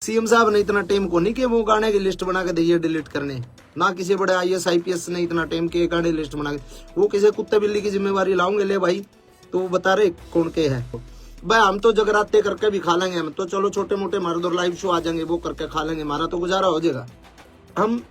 CM साहब ने इतना टाइम को नहीं कि वो गाने की लिस्ट बना के दिए डिलीट करने, ना किसी बड़े आईएएस आईपीएस ने इतना टाइम के गाने लिस्ट बना के। वो किसी कुत्ते बिल्ली की जिम्मेवारी लाऊंगे ले भाई, तो वो बता रहे कौन के है भाई। हम तो जगराते करके भी खा लेंगे, हम तो चलो छोटे मोटे हमारे दो लाइव शो आ जाएंगे, वो करके खा लेंगे, हमारा तो गुजारा हो जाएगा। हम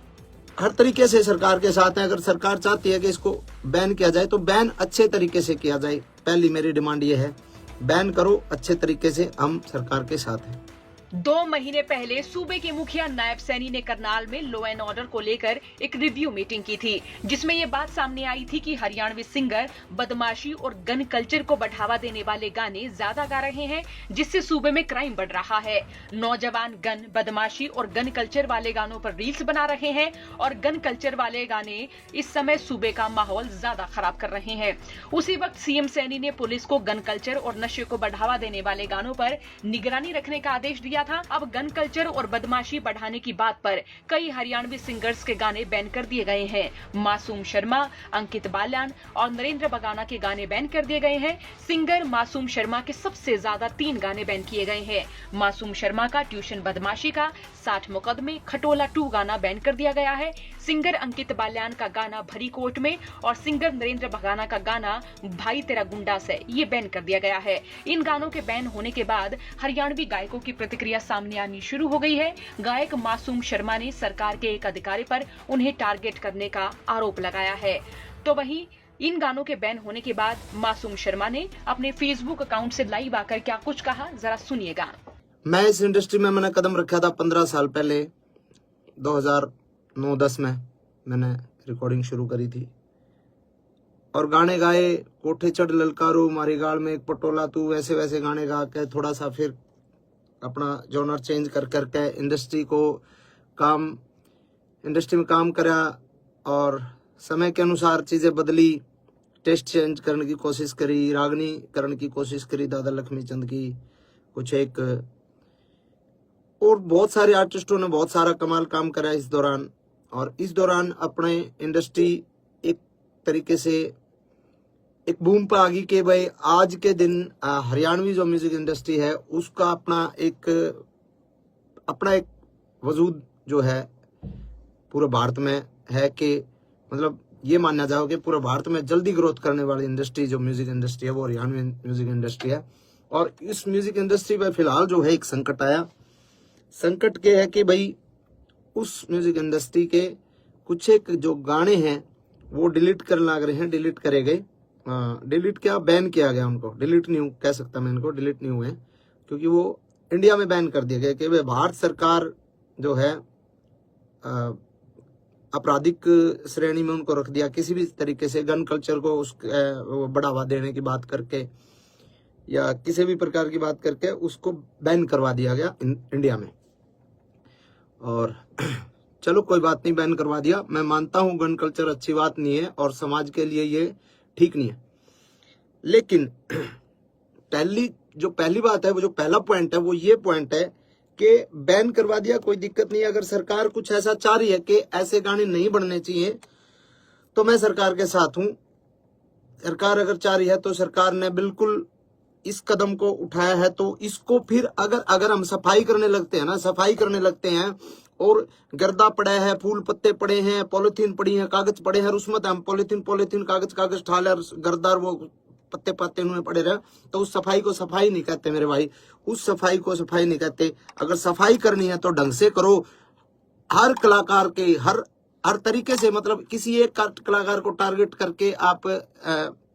हर तरीके से सरकार के साथ हैं। अगर सरकार चाहती है कि इसको बैन किया जाए तो बैन अच्छे तरीके से किया जाए। पहली मेरी डिमांड ये है, बैन करो अच्छे तरीके से, हम सरकार के साथ हैं। 2 महीने पहले सूबे के मुखिया नायब सैनी ने करनाल में लॉ एंड ऑर्डर को लेकर एक रिव्यू मीटिंग की थी, जिसमें ये बात सामने आई थी कि हरियाणवी सिंगर बदमाशी और गन कल्चर को बढ़ावा देने वाले गाने ज्यादा गा रहे हैं, जिससे सूबे में क्राइम बढ़ रहा है। नौजवान गन, बदमाशी और गन कल्चर वाले गानों पर रील्स बना रहे हैं और गन कल्चर वाले गाने इस समय सूबे का माहौल ज्यादा खराब कर रहे हैं। उसी वक्त सीएम सैनी ने पुलिस को गन कल्चर और नशे को बढ़ावा देने वाले गानों पर निगरानी रखने का आदेश दिया था। अब गन कल्चर और बदमाशी बढ़ाने की बात पर कई हरियाणवी सिंगर्स के गाने बैन कर दिए गए हैं। मासूम शर्मा, अंकित बाल्यान और नरेंद्र बगाना के गाने बैन कर दिए गए हैं। सिंगर मासूम शर्मा के सबसे ज्यादा 3 गाने बैन किए गए हैं। मासूम शर्मा का ट्यूशन बदमाशी का 60 मुकदमे खटोला 2 गाना बैन कर दिया गया है। सिंगर अंकित बाल्यान का गाना भरी कोर्ट में और सिंगर नरेंद्र बगाना का गाना भाई तेरा गुंडा से ये बैन कर दिया गया है। इन गानों के बैन होने के बाद हरियाणवी गायकों की प्रतिक्रिया सामने आनी शुरू हो गई है। गायक मासूम शर्मा ने सरकार के एक अधिकारी पर उन्हें टारगेट करने का आरोप लगाया है। तो वहीं इन गानों के बैन होने के बाद मासूम शर्मा ने अपने फेसबुक अकाउंट से लाइव आकर क्या कुछ कहा, जरा सुनिएगा। मैं इस इंडस्ट्री में मैंने कदम रखा था 15 साल पहले, 2009-10 में मैंने रिकॉर्डिंग शुरू करी थी और गाने गाए, कोठे चढ़ ललकारू, मारी गाल में एक पटोला तू, वैसे वैसे गाने गा के थोड़ा सा फिर अपना जॉनर चेंज कर करके इंडस्ट्री में काम करा और समय के अनुसार चीज़ें बदली, टेस्ट चेंज करने की कोशिश करी, रागनी करने की कोशिश करी दादा लक्ष्मी चंद की, कुछ एक और बहुत सारे आर्टिस्टों ने बहुत सारा कमाल काम करा इस दौरान। और इस दौरान अपने इंडस्ट्री एक तरीके से एक बूम पर आ गई कि भाई आज के दिन हरियाणवी जो म्यूजिक इंडस्ट्री है उसका अपना एक वजूद जो है पूरे भारत में है, कि मतलब ये मानना जाओ कि पूरे भारत में जल्दी ग्रोथ करने वाली इंडस्ट्री जो म्यूजिक इंडस्ट्री है वो हरियाणवी म्यूजिक इंडस्ट्री है। और इस म्यूजिक इंडस्ट्री में फिलहाल जो है एक संकट आया। संकट के है कि भाई उस म्यूजिक इंडस्ट्री के कुछ एक जो गाने हैं वो डिलीट करने लग रहे हैं, डिलीट करे गए, डिलीट क्या बैन किया गया उनको, डिलीट नहीं कह सकता मैं इनको, डिलीट नहीं हुए क्योंकि वो इंडिया में बैन कर दिया गया कि भाई भारत सरकार जो है आपराधिक श्रेणी में उनको रख दिया। किसी भी तरीके से गन कल्चर को उसको बढ़ावा देने की बात करके या किसी भी प्रकार की बात करके उसको बैन करवा दिया गया इंडिया में। और चलो कोई बात नहीं, बैन करवा दिया। मैं मानता हूं गन कल्चर अच्छी बात नहीं है और समाज के लिए ये ठीक नहीं है, लेकिन पहली बात है, वो जो पहला पॉइंट है वो ये पॉइंट है कि बैन करवा दिया, कोई दिक्कत नहीं है। अगर सरकार कुछ ऐसा चाह रही है कि ऐसे गाने नहीं बनने चाहिए तो मैं सरकार के साथ हूं। सरकार अगर चाह रही है तो सरकार ने बिल्कुल इस कदम को उठाया है, तो इसको फिर अगर हम सफाई करने लगते हैं और गर्दा पड़ा है, फूल पत्ते पड़े हैं, पॉलिथीन पड़ी है, कागज पड़े हैं, उसमें हम पॉलिथीन कागज ठाले गर्दार वो पत्ते पत्ते उन्हें पड़े रहे, तो उस सफाई को सफाई नहीं कहते मेरे भाई, उस सफाई को सफाई नहीं कहते। अगर सफाई करनी है तो ढंग से करो। हर कलाकार के हर तरीके से, मतलब किसी एक कलाकार को टारगेट करके आप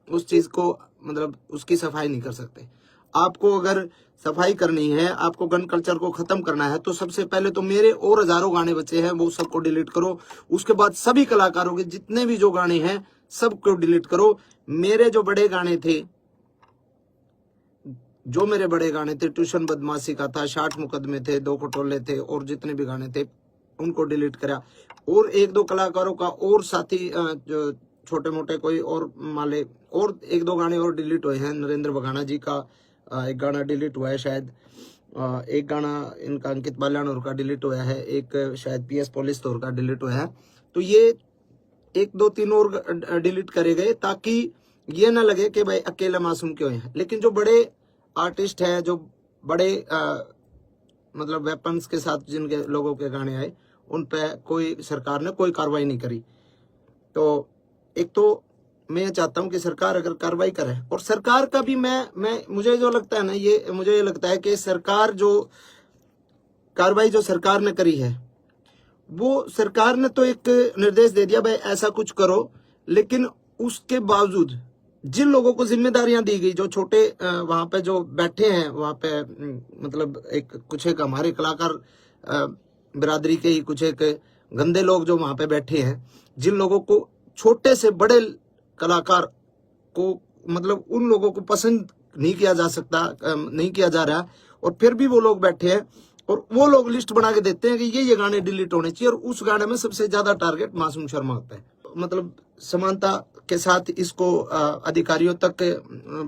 उस चीज को मतलब उसकी सफाई नहीं कर सकते। आपको अगर सफाई करनी है, आपको गन कल्चर को खत्म करना है, तो सबसे पहले तो मेरे और हजारों गाने बचे हैं वो सबको डिलीट करो। उसके बाद सभी कलाकारों के जितने भी जो गाने हैं सबको डिलीट करो। मेरे बड़े गाने थे, ट्यूशन बदमाशी का था, 60 मुकदमे थे, 2 खटोले थे और जितने भी गाने थे उनको डिलीट करा। और 1-2 कलाकारों का और साथी जो छोटे मोटे कोई और माले और 1-2 गाने और डिलीट हुए हैं। नरेंद्र बगाना जी का एक गाना डिलीट हुआ है शायद, एक गाना इनका अंकित बाल्यान और का डिलीट हुआ है, एक शायद पीएस पुलिस तौर का डिलीट हुआ है। तो ये 1-2-3 और डिलीट करे गए ताकि ये ना लगे कि भाई अकेला मासूम क्यों है। लेकिन जो बड़े आर्टिस्ट हैं, जो बड़े मतलब वेपन्स के साथ जिनके लोगों के गाने आए उन पे कोई सरकार ने कोई कार्रवाई नहीं करी। तो एक तो मैं ये चाहता हूं कि सरकार अगर कार्रवाई करे, और सरकार का भी मैं मुझे जो लगता है ना, ये मुझे ये लगता है कि सरकार जो कार्रवाई जो सरकार ने करी है, वो सरकार ने तो एक निर्देश दे दिया भाई ऐसा कुछ करो, लेकिन उसके बावजूद जिन लोगों को जिम्मेदारियां दी गई, जो छोटे वहां पे जो बैठे हैं वहां पे, मतलब कुछ एक हमारे कलाकार बिरादरी के ही कुछ एक गंदे लोग जो वहां पे बैठे हैं, जिन लोगों को छोटे से बड़े कलाकार को मतलब उन लोगों को पसंद नहीं किया जा सकता, नहीं किया जा रहा, और फिर भी वो लोग बैठे हैं और वो लोग लिस्ट बना के देते हैं कि ये गाने डिलीट होने चाहिए, और उस गाने में सबसे ज्यादा टारगेट मासूम शर्मा होता है। मतलब समानता के साथ इसको अधिकारियों तक,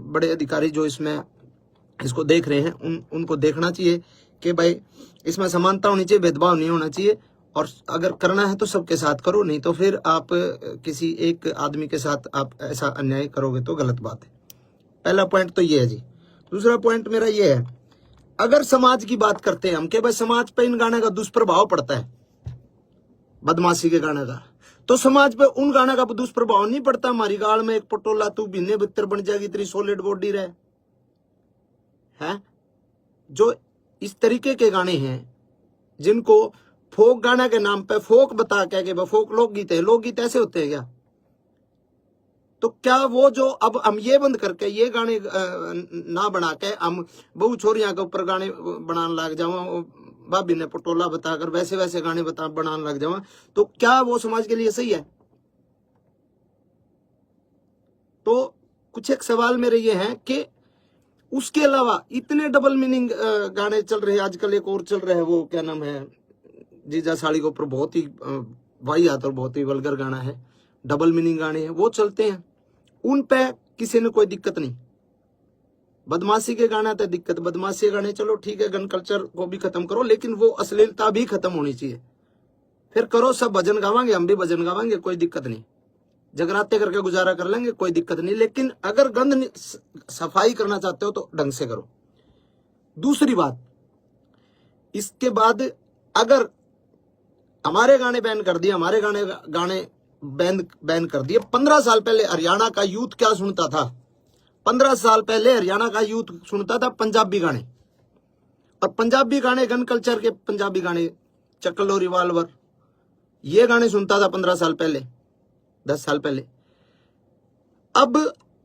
बड़े अधिकारी जो इसमें इसको देख रहे हैं उनको देखना चाहिए कि भाई इसमें समानता होनी चाहिए, भेदभाव नहीं होना चाहिए, और अगर करना है तो सबके साथ करो, नहीं तो फिर आप किसी एक आदमी के साथ आप ऐसा अन्याय करोगे तो गलत बात है। पहला पॉइंट तो ये है जी। दूसरा पॉइंट मेरा ये है, अगर समाज की बात करते हैं हम कि भाई समाज पे इन गाने का दुष्प्रभाव पड़ता है, बदमाशी के गाने का, तो समाज पे उन गाने का दुष्प्रभाव नहीं पड़ता। हमारी गाल में एक पटोला तू बिन्ने बितर बन जाएगी, तेरी सॉलिड बॉडी रहे है। जो इस तरीके के गाने हैं जिनको फोक गाने के नाम पे फोक बता के फोक लोकगीत है, लोकगीत ऐसे होते हैं क्या? तो क्या वो जो अब हम ये बंद करके ये गाने ना बना के हम बहु छोरियां के ऊपर गाने बनाने लग जाओ, भाभी ने पटोला बताकर वैसे वैसे गाने बनाने लग जाओ, तो क्या वो समाज के लिए सही है? तो कुछ एक सवाल मेरे ये हैं कि उसके अलावा इतने डबल मीनिंग गाने चल रहे हैं आजकल। एक और चल रहा है, वो क्या नाम है, जीजा साड़ी के ऊपर बहुत ही वाहियात और बहुत ही वल्गर गाना है, डबल मीनिंग गाने हैं, वो चलते हैं, उन पे किसी ने कोई दिक्कत नहीं। बदमाशी के गाना तो दिक्कत, बदमाशी के गाने चलो ठीक है, गन कल्चर को भी खत्म करो, लेकिन वो अश्लीलता भी खत्म होनी चाहिए। फिर करो, सब भजन गावांगे, हम भी भजन गावांगे, कोई दिक्कत नहीं, जगराते करके गुजारा कर लेंगे, कोई दिक्कत नहीं, लेकिन अगर गंद सफाई करना चाहते हो तो ढंग से करो। दूसरी बात, इसके बाद अगर हमारे गाने बैन कर दिए, हमारे गाने बैन कर दिए, 15 साल पहले हरियाणा का यूथ क्या सुनता था? 15 साल पहले हरियाणा का यूथ सुनता था पंजाबी गाने, और पंजाबी गाने गन कल्चर के पंजाबी गाने, चक्लो रिवाल्वर, ये गाने सुनता था 15 साल पहले, 10 साल पहले। अब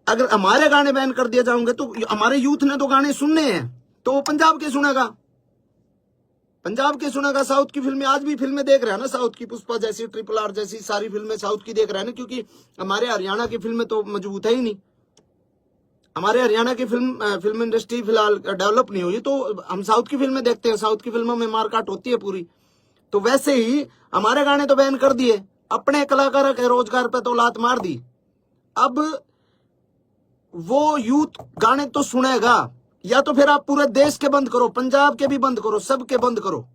अगर हमारे गाने बैन कर दिए जाएंगे तो हमारे यूथ ने तो गाने सुनने हैं, तो वो पंजाब के सुनेगा, पंजाब के सुनेगा। साउथ की फिल्में, आज भी फिल्में देख रहे हैं ना, साउथ की पुष्पा जैसी, RRR जैसी सारी फिल्में साउथ की देख रहे हैं ना, क्योंकि हमारे हरियाणा की फिल्में तो मजबूत है ही नहीं। हमारे हरियाणा की फिल्म इंडस्ट्री फिलहाल डेवलप नहीं हुई, तो हम साउथ की फिल्में देखते हैं, साउथ की फिल्मों में मारकाट होती है पूरी। तो वैसे ही हमारे गाने तो बैन कर दिए, अपने कलाकारों के रोजगार पे तो लात मार दी। अब वो यूथ गाने तो सुनेगा, या तो फिर आप पूरे देश के बंद करो, पंजाब के भी बंद करो, सबके बंद करो।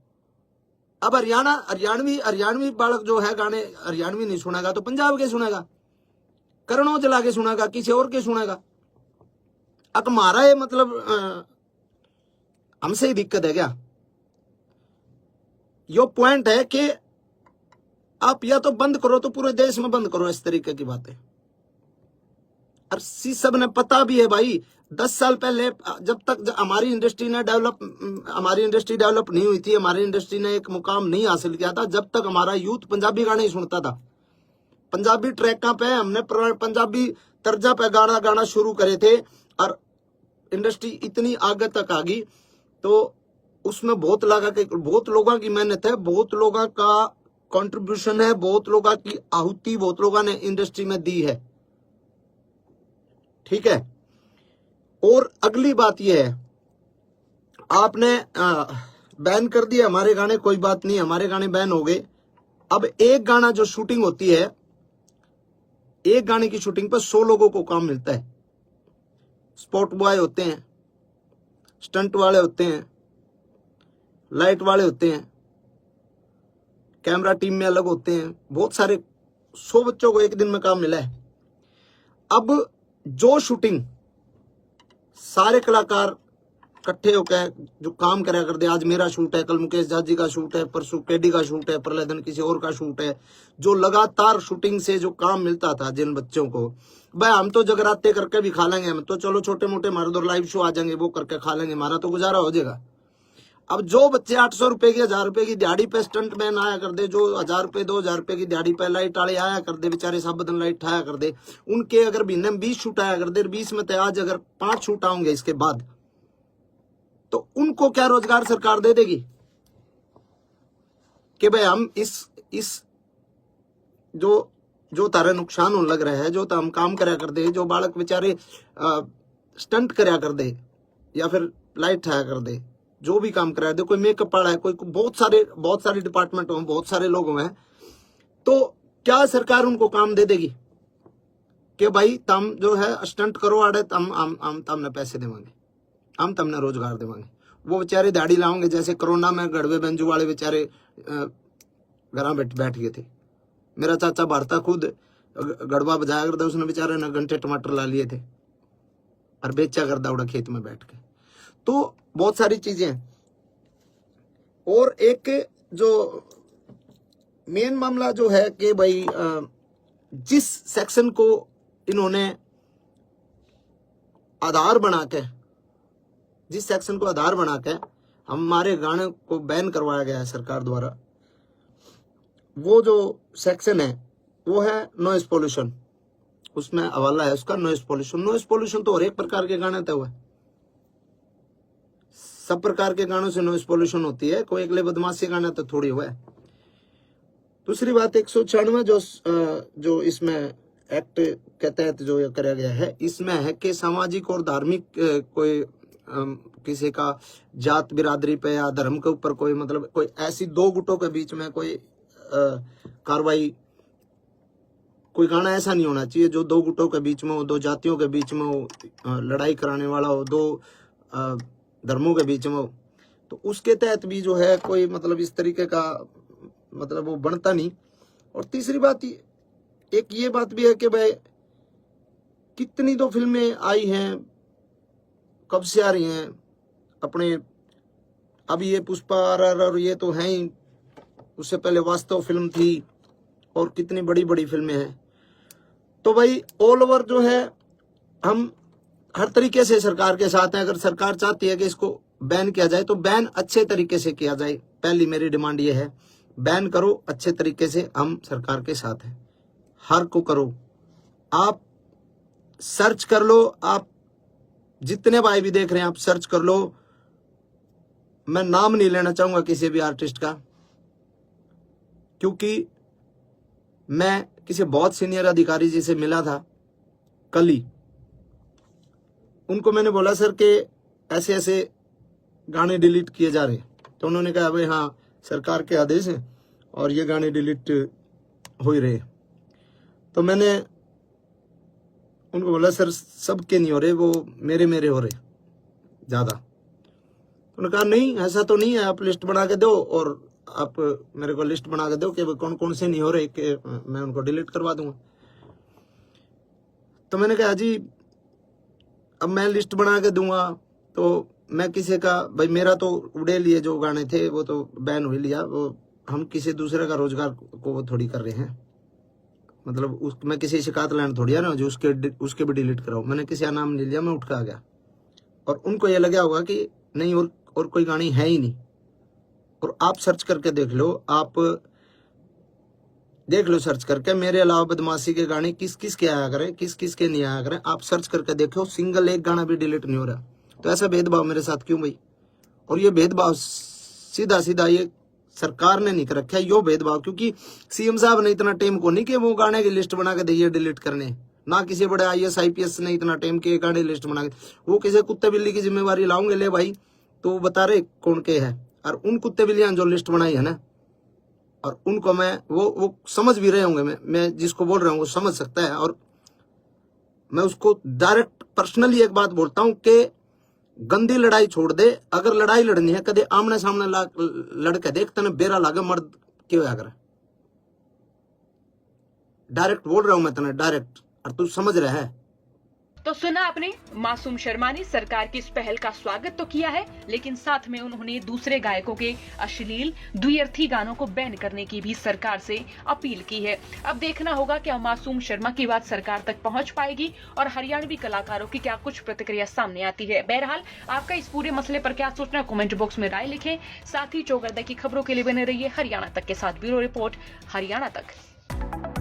अब हरियाणवी बालक जो है गाने हरियाणवी नहीं सुनेगा तो पंजाब के सुनेगा, करण औजला के सुनेगा, किसी और के सुनेगा। अब हमारा ये मतलब हमसे ही दिक्कत है क्या? यो पॉइंट है कि आप या तो बंद करो तो पूरे देश में बंद करो, इस तरीके की बातें। और सब ने पता भी है भाई, 10 साल पहले जब तक हमारी इंडस्ट्री डेवलप नहीं हुई थी, हमारी इंडस्ट्री ने एक मुकाम नहीं हासिल किया था, जब तक हमारा यूथ पंजाबी गाने ही सुनता था। पंजाबी ट्रैकों पे हमने पंजाबी तर्जा पे गाना शुरू करे थे, और इंडस्ट्री इतनी आगे तक आ गई, तो उसमें बहुत लोगों की मेहनत है, बहुत लोगों का कंट्रीब्यूशन है, बहुत लोगों की आहुति बहुत लोगों ने इंडस्ट्री में दी है, ठीक है। और अगली बात यह है, आपने बैन कर दिया हमारे गाने, कोई बात नहीं, हमारे गाने बैन हो गए। अब एक गाना जो शूटिंग होती है, एक गाने की शूटिंग पर 100 लोगों को काम मिलता है। स्पॉट बॉय होते हैं, स्टंट वाले होते हैं, लाइट वाले होते हैं, कैमरा टीम में अलग होते हैं, बहुत सारे 100 बच्चों को एक दिन में काम मिला है। अब जो शूटिंग सारे कलाकार इकट्ठे होकर जो काम कराया करते, आज मेरा शूट है, कल मुकेश जाजी का शूट है, परसों केडी का शूट है, प्रलयदन किसी और का शूट है, जो लगातार शूटिंग से जो काम मिलता था जिन बच्चों को, भाई हम तो जगराते करके भी खा लेंगे, हम तो चलो छोटे मोटे हमारे दो लाइव शो आ जाएंगे वो करके खा लेंगे, हमारा तो गुजारा हो जाएगा। अब जो बच्चे 800 रुपए की 1000 रुपए की दिहाड़ी पे स्टंट मैन आया कर दे, जो 1000 रुपए 2000 रुपए की दिहाड़ी पे लाइट वाले आया कर दे, बेचारे सब बदन लाइट आया कर दे, उनके अगर महीने में 20 शूट आया कर दे, 20 में तो आज अगर 5 शूट आएंगे इसके बाद, तो उनको क्या रोजगार सरकार दे देगी कि भाई हम इस जो तारे नुकसान होने लग रहा है, जो हम काम करया कर दे, जो बालक बेचारे स्टंट करया कर दे या फिर लाइट आया कर दे, जो भी काम करा दे, कोई मेकअप वाला है, कोई बहुत सारे डिपार्टमेंट में बहुत सारे लोग हैं, तो क्या सरकार उनको काम दे देगी कि भाई तुम जो है स्टंट करो आड़े, हम तुमने पैसे देवांगे, हम तुमने रोजगार देवांगे। वो बेचारे दाढ़ी लाओगे, जैसे कोरोना में गड़वे बेंजू वाले बेचारे घर बैठ गए थे। मेरा चाचा भारता खुद गड़वा बजाया करता, उसने बेचारे ने घंटे टमाटर ला लिए थे और बेचा करता उड़ा खेत में बैठ के। तो बहुत सारी चीजें हैं। और एक जो मेन मामला जो है कि भाई जिस सेक्शन को इन्होंने आधार बना के, जिस सेक्शन को आधार बना के हमारे गाने को बैन करवाया गया है सरकार द्वारा, वो जो सेक्शन है वो है नॉइस पोल्यूशन। उसमें हवाला है उसका नॉइस पोल्यूशन। नॉइस पोल्यूशन तो हर एक प्रकार के गाने तय हुए, सब प्रकार के गानों से नॉइस पोल्यूशन होती है, कोई अगले बदमाशी गाना तो थोड़ी हुआ है। दूसरी बात 196 जो इसमें एक्ट के तहत जो ये कराया गया है, इसमें है कि सामाजिक और धार्मिक कोई किसी का जात बिरादरी पे या धर्म के ऊपर कोई मतलब कोई ऐसी दो गुटों के बीच में कोई कार्रवाई, कोई गाना ऐसा नहीं होना चाहिए जो दो गुटों के बीच में हो, दो जातियों के बीच में हो, लड़ाई कराने वाला हो, दो धर्मों के बीच में हो। तो उसके तहत भी जो है कोई मतलब इस तरीके का मतलब वो बनता नहीं। और तीसरी बात एक ये बात भी है कि भाई कितनी तो फिल्में आई हैं, कब से आ रही हैं अपने, अभी ये पुष्पा और ये तो हैं ही, उससे पहले वास्तव फिल्म थी और कितनी बड़ी बड़ी फिल्में हैं। तो भाई ऑल ओवर जो है हम हर तरीके से सरकार के साथ हैं। अगर सरकार चाहती है कि इसको बैन किया जाए तो बैन अच्छे तरीके से किया जाए। पहली मेरी डिमांड ये है, बैन करो अच्छे तरीके से, हम सरकार के साथ हैं। हर को करो, आप सर्च कर लो, आप जितने भाई भी देख रहे हैं आप सर्च कर लो। मैं नाम नहीं लेना चाहूंगा किसी भी आर्टिस्ट का, क्योंकि मैं किसी बहुत सीनियर अधिकारी जी से मिला था कल ही। उनको मैंने बोला सर कि ऐसे ऐसे गाने डिलीट किए जा रहे हैं, तो उन्होंने कहा भाई हाँ सरकार के आदेश हैं और ये गाने डिलीट हो ही रहे। तो मैंने उनको बोला सर सबके नहीं हो रहे, वो मेरे हो रहे ज्यादा। उन्होंने कहा नहीं ऐसा तो नहीं है, आप लिस्ट बना के दो और आप मेरे को लिस्ट बना के दो कि कौन कौन से नहीं हो रहे, कि मैं उनको डिलीट करवा दूंगा। तो मैंने कहा जी अब मैं लिस्ट बना के दूंगा तो मैं किसी का, भाई मेरा तो उड़े लिए जो गाने थे वो तो बैन हो लिया, वो हम किसी दूसरे का रोजगार को वो थोड़ी कर रहे हैं। मतलब मैं किसी शिकायत लाइन थोड़ी है ना जो उसके भी डिलीट कराऊं। मैंने किसी का नाम ले लिया, मैं उठ के आ गया और उनको ये लगा होगा कि नहीं और कोई गाने है ही नहीं। और आप सर्च करके देख लो, आप देख लो सर्च करके, मेरे अलावा बदमाशी के गाने किस किस के आया करें, किस किस के नहीं आया करें, आप सर्च करके देखो, सिंगल एक गाना भी डिलीट नहीं हो रहा। तो ऐसा भेदभाव मेरे साथ क्यों भाई? और ये भेदभाव सीधा सीधा ये सरकार ने नहीं कर रखा है, यो भेदभाव, क्योंकि सीएम साहब ने इतना टाइम को नहीं कि वो गाने की लिस्ट बना के दिए डिलीट करने, ना किसी बड़े IAS IPS ने इतना टाइम के गाने लिस्ट बना के, वो किसी कुत्ते बिल्ली की जिम्मेवारी लाऊंगे ले भाई, तो वो बता रहे कौन के है। और उन कुत्ते बिल्लियां जो लिस्ट बनाई है ना, और उनको मैं वो समझ भी रहे होंगे, मैं जिसको बोल रहा हूँ वो समझ सकता है। और मैं उसको डायरेक्ट पर्सनली एक बात बोलता हूँ कि गंदी लड़ाई छोड़ दे, अगर लड़ाई लड़नी है कदे आमने सामने लड़के देख, तने बेरा लागे मर्द क्यों अगर डायरेक्ट बोल रहा हूं मैं तने डायरेक्ट, और तू समझ रहा है। तो सुना आपने, मासूम शर्मा ने सरकार की इस पहल का स्वागत तो किया है, लेकिन साथ में उन्होंने दूसरे गायकों के अश्लील द्व्यर्थी गानों को बैन करने की भी सरकार से अपील की है। अब देखना होगा कि मासूम शर्मा की बात सरकार तक पहुंच पाएगी और हरियाणवी कलाकारों की क्या कुछ प्रतिक्रिया सामने आती है। बहरहाल आपका इस पूरे मसले पर क्या सोचना है, कमेंट बॉक्स में राय लिखें। साथ ही चौगरदा की खबरों के लिए बने रहिए हरियाणा तक के साथ। ब्यूरो रिपोर्ट, हरियाणा तक।